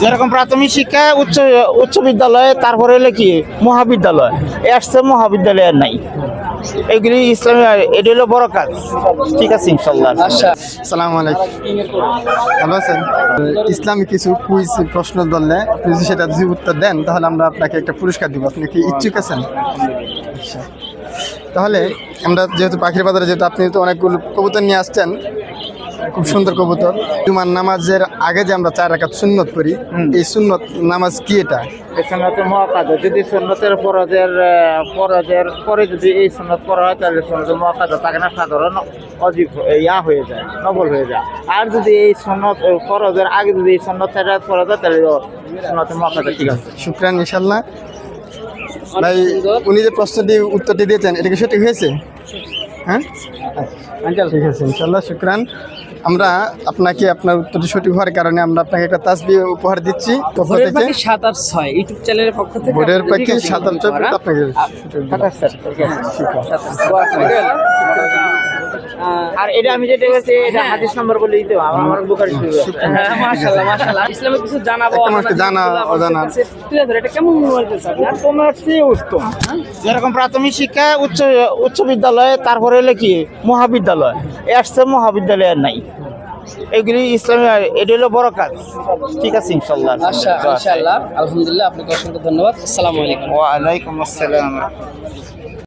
যেরকম প্রাথমিক শিক্ষা উচ্চ উচ্চ বিদ্যালয়, তারপরে হলো কি মহাবিদ্যালয়, আসছে মহাবিদ্যালয় আর নাই। এগুলি ইসলামী, এটা হলো বড় কাজ। ঠিক আছে ইনশাল্লাহ। আচ্ছা, সালাম আলাইকুম, ভালো আছেন? ইসলামিক কিছু কুইজ প্রশ্ন ধরলে আপনি যদি সেটা যদি উত্তর দেন তাহলে আমরা আপনাকে একটা পুরস্কার দিব। আপনি কি ইচ্ছুক আছেন? আচ্ছা, তাহলে আমরা যেহেতু পাখির বাজারে যেহেতু আপনি তো অনেকগুলো কবুতর নিয়ে আসছেন, খুব সুন্দর কবুতর। জুমার নামাজের আগে যে আমরা 4 রাকাত সুন্নত করি, এই সুন্নত নামাজ কি এটা? এই সুন্নতে মুআক্কাদা, যদি সুন্নতের ফরজের পরে যদি এই সুন্নত পড়া হয় তাহলে সুন্নতে মুআক্কাদা থাকে না, সাধারণ অজীব হয়ে যায়, নফল হয়ে যায়। আর যদি এই সুন্নত ফরজের আগে যদি এই সুন্নত পড়া যায় তাহলে সুন্নতে মুআক্কাদা। ঠিক আছে, শুকরান ইনশাল্লাহ। ভাই, উনি যে প্রশ্নটি উত্তরটি দিয়েছেন এটা কি সঠিক হয়েছে? হ্যাঁ, ঠিক আছে ইনশাল্লাহ, শুকরান। আমরা আপনাকে আপনার উত্তরটি সঠিক হওয়ার কারণে আমরা আপনাকে একটা তাসবিহ উপহার দিচ্ছি পক্ষ ভোরের থেকে। পাখি 7 আর 6 ইউটিউব চ্যানেলের পক্ষ থেকে ভোরের পাখি 7 আপনাকে আর এটা আমি যেটা বলছি এটা হাদিস নম্বর বলে দিতে আমার বুখারী শরীফ। মাশাআল্লাহ মাশাআল্লাহ। ইসলামের কিছু জানাবো একটা মানুষকে জানা অজানা। এটা কেমন মনে হচ্ছে আপনার? তোমার চেয়ে উত্তম। যেরকম প্রাথমিক শিক্ষা উচ্চ বিদ্যালয়, তারপরে হলো কি মহাবিদ্যালয়, আসছে মহাবিদ্যালয় আর নাই। এগুলি ইসলামী, এটা হলো বড় কাজ। ঠিক আছে ইনশাল্লাহ। আচ্ছা, ইনশাআল্লাহ। আলহামদুলিল্লাহ, আপনাকে অসংখ্য ধন্যবাদ। আসসালামু আলাইকুম। ওয়া আলাইকুম আসসালাম।